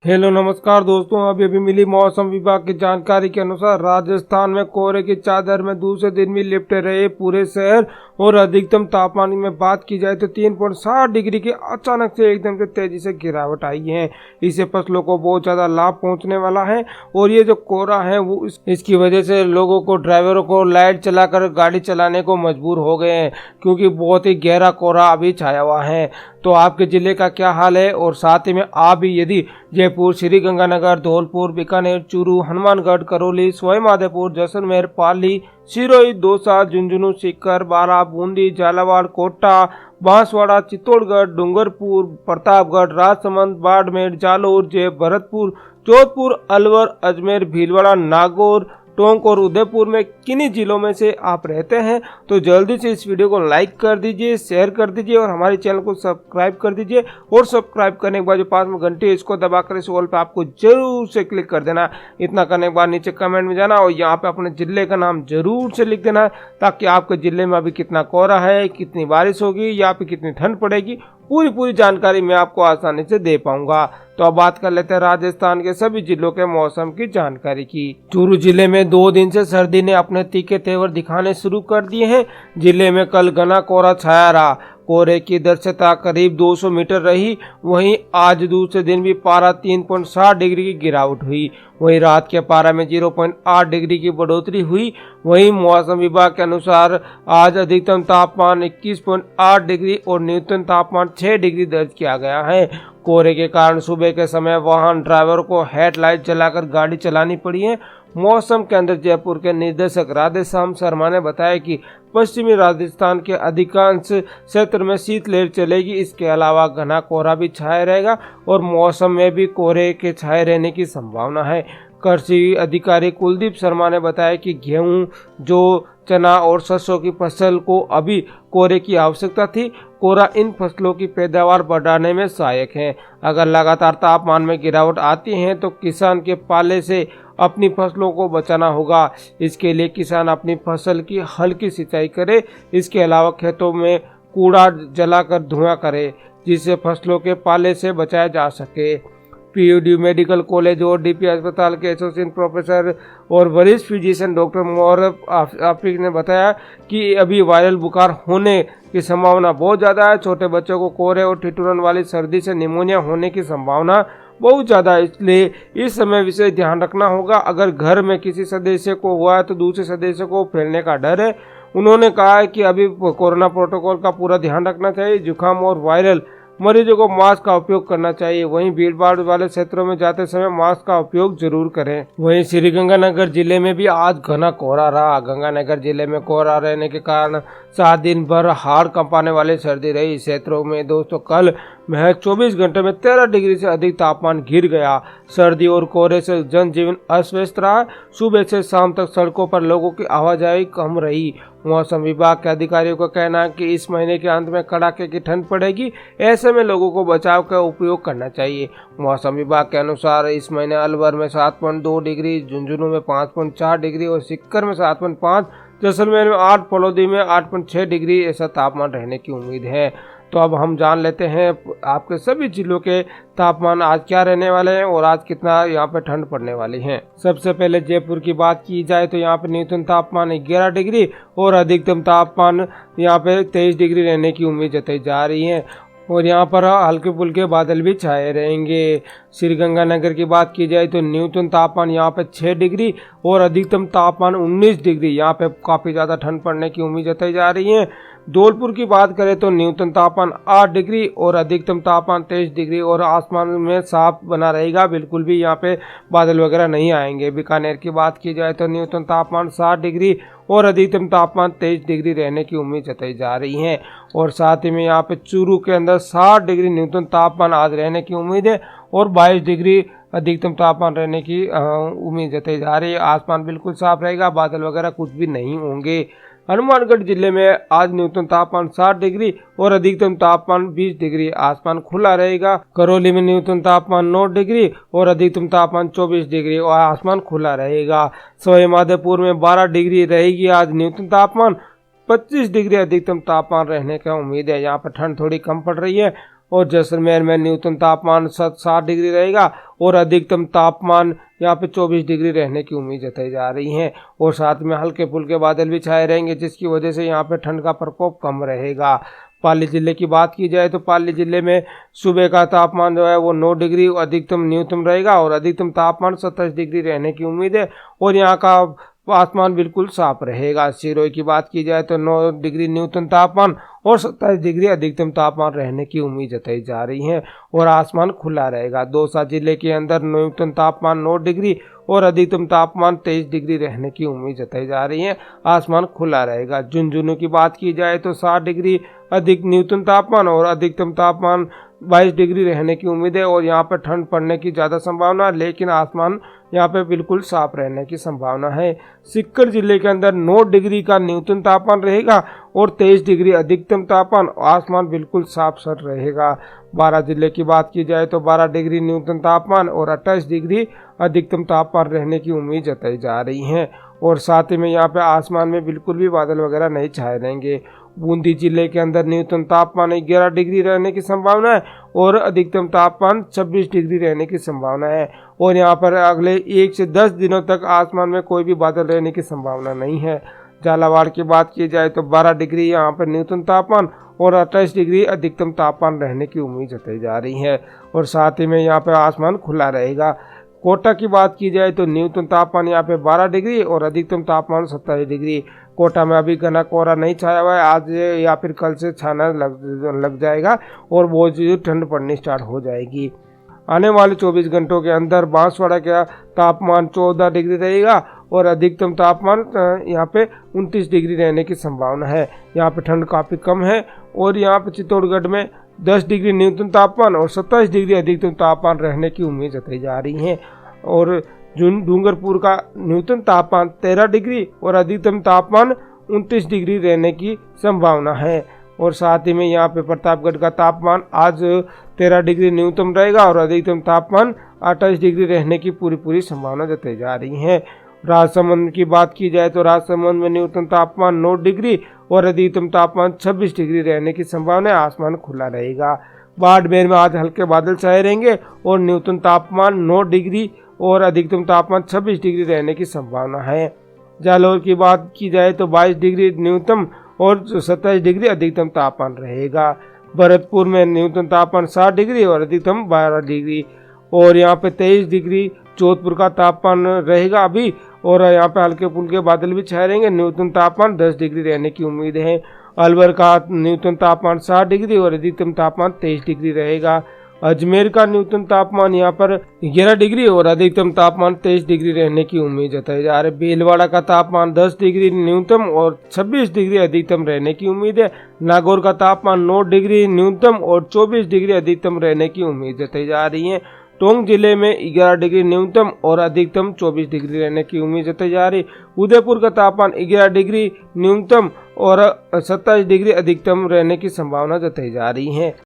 Hello नमस्कार दोस्तों, अभी मिली मौसम विभाग की जानकारी के अनुसार राजस्थान में कोहरे की चादर में दूसरे दिन भी लिपटे रहे पूरे शहर। और अधिकतम तापमान में बात की जाए तो 3.7 डिग्री की अचानक से एकदम से तेजी से गिरावट आई है। इससे फसलों को बहुत ज़्यादा लाभ पहुंचने वाला है। और ये जो कोहरा है वो इसकी वजह से लोगों को, ड्राइवरों को लाइट चलाकर गाड़ी चलाने को मजबूर हो गए हैं, क्योंकि बहुत ही गहरा कोहरा अभी छाया हुआ है। तो आपके ज़िले का क्या हाल है, और साथ ही में आप भी यदि जयपुर, श्रीगंगानगर, धौलपुर, बीकानेर, चूरू, हनुमानगढ़, करौली, सवाई माधोपुर, जैसलमेर, पाली, सिरोही, दौसा, झुंझुनू, सीकर, बारा, बूंदी, झालावाड़, कोटा, बांसवाड़ा, चित्तौड़गढ़, डूंगरपुर, प्रतापगढ़, राजसमंद, बाड़मेर, जालोर, भरतपुर, जोधपुर, अलवर, अजमेर, भीलवाड़ा, नागौर, टोंक और उदयपुर में किन्हीं जिलों में से आप रहते हैं तो जल्दी से इस वीडियो को लाइक कर दीजिए, शेयर कर दीजिए और हमारे चैनल को सब्सक्राइब कर दीजिए। और सब्सक्राइब करने के बाद जो पास में घंटी है इसको दबाकर इस ऑल पे आपको जरूर से क्लिक कर देना। इतना करने के बाद नीचे कमेंट में जाना और यहाँ पे अपने जिले का नाम जरूर से लिख देना, ताकि आपके जिले में अभी कितना कोहरा है, कितनी बारिश होगी या फिर कितनी ठंड पड़ेगी, पूरी जानकारी मैं आपको आसानी से दे पाऊंगा। तो अब बात कर लेते हैं राजस्थान के सभी जिलों के मौसम की जानकारी की। चूरू जिले में 2 दिन से सर्दी ने अपने तीखे तेवर दिखाने शुरू कर दिए हैं। जिले में कल घना कोहरा छाया रहा। कोहरे की दृश्यता करीब 200 मीटर रही। वहीं आज दूसरे दिन भी पारा 3.7 डिग्री की गिरावट हुई। वहीं रात के पारा में 0.8 डिग्री की बढ़ोतरी हुई। वहीं मौसम विभाग के अनुसार आज अधिकतम तापमान 21.8 डिग्री और न्यूनतम तापमान 6 डिग्री दर्ज किया गया है। कोहरे के कारण सुबह के समय वाहन ड्राइवर को हेडलाइट जलाकर गाड़ी चलानी पड़ी है। मौसम केंद्र जयपुर के निदेशक राधेश्याम शर्मा ने बताया कि पश्चिमी राजस्थान के अधिकांश क्षेत्र में शीतलहर चलेगी। इसके अलावा घना कोहरा भी छाया रहेगा और मौसम में भी कोहरे के छाए रहने की संभावना है। कृषि अधिकारी कुलदीप शर्मा ने बताया कि गेहूं, जौ, चना और सरसों की फसल को अभी कोहरे की आवश्यकता थी। कोहरा इन फसलों की पैदावार बढ़ाने में सहायक है। अगर लगातार तापमान में गिरावट आती है तो किसान के पाले से अपनी फसलों को बचाना होगा। इसके लिए किसान अपनी फसल की हल्की सिंचाई करे। इसके अलावा खेतों में कूड़ा जलाकर धुआं करे, जिससे फसलों के पाले से बचाया जा सके। पीयूडी मेडिकल कॉलेज और डीपी अस्पताल के एसोसिएट प्रोफेसर और वरिष्ठ फिजिशियन डॉक्टर मोहरब आफिक ने बताया कि अभी वायरल बुखार होने की संभावना बहुत ज़्यादा है। छोटे बच्चों को कोहरे और ठिठुरन वाली सर्दी से निमोनिया होने की संभावना बहुत ज़्यादा है, इसलिए इस समय विशेष ध्यान रखना होगा। अगर घर में किसी सदस्य को हुआ है तो दूसरे सदस्य को फैलने का डर है। उन्होंने कहा है कि अभी कोरोना प्रोटोकॉल का पूरा ध्यान रखना चाहिए। जुकाम और वायरल मरीजों को मास्क का उपयोग करना चाहिए। वहीं भीड़ भाड़ वाले क्षेत्रों में जाते समय मास्क का उपयोग जरूर करें। वहीं श्रीगंगानगर जिले में भी आज घना कोहरा रहा। गंगानगर जिले में कोहरा रहने के कारण 7 दिन भर हाड़ कंपाने वाली सर्दी रही। क्षेत्रों में दोस्तों कल महज 24 घंटे में 13 डिग्री से अधिक तापमान गिर गया। सर्दी और कोहरे से जनजीवन अस्त रहा। सुबह से शाम तक सड़कों पर लोगों की आवाजाही कम रही। मौसम विभाग के अधिकारियों का कहना है कि इस महीने के अंत में कड़ाके की ठंड पड़ेगी। ऐसे में लोगों को बचाव का उपयोग करना चाहिए। मौसम विभाग के अनुसार इस महीने अलवर में 7.2 डिग्री, झुंझुनू में 5.4 डिग्री और सीकर में 7.5, जैसलमेर में 8, फलौदी में 8.6 डिग्री ऐसा तापमान रहने की उम्मीद है। तो अब हम जान लेते हैं आपके सभी जिलों के तापमान आज क्या रहने वाले हैं और आज कितना यहाँ पे ठंड पड़ने वाली है। सबसे पहले जयपुर की बात की जाए तो यहाँ पे न्यूनतम तापमान 11 डिग्री और अधिकतम तापमान यहाँ पे 23 डिग्री रहने की उम्मीद जताई जा रही है। और यहाँ पर हल्के फुल्के बादल भी छाए रहेंगे। श्रीगंगानगर की बात की जाए तो न्यूनतम तापमान यहाँ पे 6 डिग्री और अधिकतम तापमान 19 डिग्री। यहाँ पे काफ़ी ज़्यादा ठंड पड़ने की उम्मीद जताई जा रही है। धौलपुर की बात करें तो न्यूनतम तापमान 8 डिग्री और अधिकतम तापमान 23 डिग्री और आसमान में साफ बना रहेगा, बिल्कुल भी यहाँ पे बादल वगैरह नहीं आएंगे। बीकानेर की बात की जाए तो न्यूनतम तापमान 7 डिग्री और अधिकतम तापमान 23 डिग्री रहने की उम्मीद जताई जा रही है। और साथ ही में यहाँ पे चूरू के अंदर 7 डिग्री न्यूनतम तापमान आज रहने की उम्मीद है और 22 डिग्री अधिकतम तापमान रहने की उम्मीद जताई जा रही है। आसमान बिल्कुल साफ रहेगा, बादल वगैरह कुछ भी नहीं होंगे। हनुमानगढ़ जिले में आज न्यूनतम तापमान 7 डिग्री और अधिकतम तापमान 20 डिग्री, आसमान खुला रहेगा। करौली में न्यूनतम तापमान 9 डिग्री और अधिकतम तापमान 24 डिग्री और आसमान खुला रहेगा। सवाई माधोपुर में 12 डिग्री रहेगी आज न्यूनतम तापमान, 25 डिग्री अधिकतम तापमान रहने का उम्मीद है। यहाँ पर ठंड थोड़ी कम पड़ रही है। और जैसलमेर में न्यूनतम तापमान 7 डिग्री रहेगा और अधिकतम तापमान यहाँ पे 24 डिग्री रहने की उम्मीद जताई जा रही है। और साथ में हल्के फुल्के बादल भी छाए रहेंगे, जिसकी वजह से यहाँ पे ठंड का प्रकोप कम रहेगा। पाली जिले की बात की जाए तो पाली जिले में सुबह का तापमान जो है वो 9 डिग्री अधिकतम न्यूनतम रहेगा और अधिकतम तापमान 27 डिग्री रहने की उम्मीद है और यहाँ का आसमान बिल्कुल साफ रहेगा। सिरोही की बात की जाए तो 9 डिग्री न्यूनतम तापमान और 27 डिग्री अधिकतम तापमान रहने की उम्मीद जताई जा रही है और आसमान खुला रहेगा। दौसा जिले के अंदर न्यूनतम तापमान 9 डिग्री और अधिकतम तापमान 23 डिग्री रहने की उम्मीद जताई जा रही है, आसमान खुला रहेगा। झुंझुनू की बात की जाए तो 7 डिग्री अधिक न्यूनतम तापमान और अधिकतम तापमान 22 डिग्री रहने की उम्मीद है और यहाँ पर ठंड पड़ने की ज़्यादा संभावना, लेकिन आसमान यहाँ पे बिल्कुल साफ रहने की संभावना है। सीकर जिले के अंदर 9 डिग्री का न्यूनतम तापमान रहेगा और 23 डिग्री अधिकतम तापमान, आसमान बिल्कुल साफ सर रहेगा। 12 जिले की बात की जाए तो 12 डिग्री न्यूनतम तापमान और 28 डिग्री अधिकतम तापमान रहने की उम्मीद जताई जा रही है और साथ ही में यहाँ पे आसमान में बिल्कुल भी बादल वगैरह नहीं छाए रहेंगे। बूंदी जिले के अंदर न्यूनतम तापमान 11 डिग्री रहने की संभावना है और अधिकतम तापमान 26 डिग्री रहने की संभावना है और यहाँ पर अगले 1 से 10 दिनों तक आसमान में कोई भी बादल रहने की संभावना नहीं है। झालावाड़ की बात की जाए तो 12 डिग्री यहाँ पर न्यूनतम तापमान और 28 डिग्री अधिकतम तापमान रहने की उम्मीद जताई जा रही है और साथ ही में यहाँ पर आसमान खुला रहेगा। कोटा की बात की जाए तो न्यूनतम तापमान यहाँ पे 12 डिग्री और अधिकतम तापमान 27 डिग्री। कोटा में अभी घना कोहरा नहीं छाया हुआ है, आज या फिर कल से छाना लग जाएगा और बहुत ठंड पड़नी स्टार्ट हो जाएगी। आने वाले 24 घंटों के अंदर बांसवाड़ा का तापमान 14 डिग्री रहेगा और अधिकतम तापमान यहाँ पे 29 डिग्री रहने की संभावना है। यहाँ पे ठंड काफ़ी कम है और यहाँ पे चित्तौड़गढ़ में 10 डिग्री न्यूनतम तापमान और 27 डिग्री अधिकतम तापमान रहने की उम्मीद जताई जा रही है और डूंगरपुर का न्यूनतम तापमान 13 डिग्री और अधिकतम तापमान 29 डिग्री रहने की संभावना है और साथ ही में यहाँ पे प्रतापगढ़ का तापमान आज 13 डिग्री न्यूनतम रहेगा और अधिकतम तापमान 28 डिग्री रहने की पूरी संभावना जताई जा रही है। राजसमंद की बात की जाए तो राजसमंद में न्यूनतम तापमान 9 डिग्री और अधिकतम तापमान 26 डिग्री रहने की संभावना है, आसमान खुला रहेगा। बाड़मेर में आज हल्के बादल छाए रहेंगे और न्यूनतम तापमान 9 डिग्री और अधिकतम तापमान 26 डिग्री रहने की संभावना है। जालौर की बात की जाए तो 22 डिग्री न्यूनतम और 27 डिग्री अधिकतम तापमान रहेगा। भरतपुर में न्यूनतम तापमान 7 डिग्री और अधिकतम 12 डिग्री और यहाँ पे 23 डिग्री जोधपुर का तापमान रहेगा अभी और यहाँ पे हल्के फुल्के बादल भी छाए रहेंगे, न्यूनतम तापमान 10 डिग्री रहने की उम्मीद है। अलवर का न्यूनतम तापमान 7 डिग्री और अधिकतम तापमान 23 डिग्री रहेगा। अजमेर का न्यूनतम तापमान यहाँ पर 11 डिग्री और अधिकतम तापमान 23 डिग्री रहने की उम्मीद जताई जा रही है। भीलवाड़ा का तापमान 10 डिग्री न्यूनतम और 26 डिग्री अधिकतम रहने की उम्मीद है। नागौर का तापमान 9 डिग्री न्यूनतम और 24 डिग्री अधिकतम रहने की उम्मीद जताई जा रही है। टोंक जिले में 11 डिग्री न्यूनतम और अधिकतम 24 डिग्री रहने की उम्मीद जताई जा रही। उदयपुर का तापमान 11 डिग्री न्यूनतम और 27 डिग्री अधिकतम रहने की संभावना जताई जा रही है।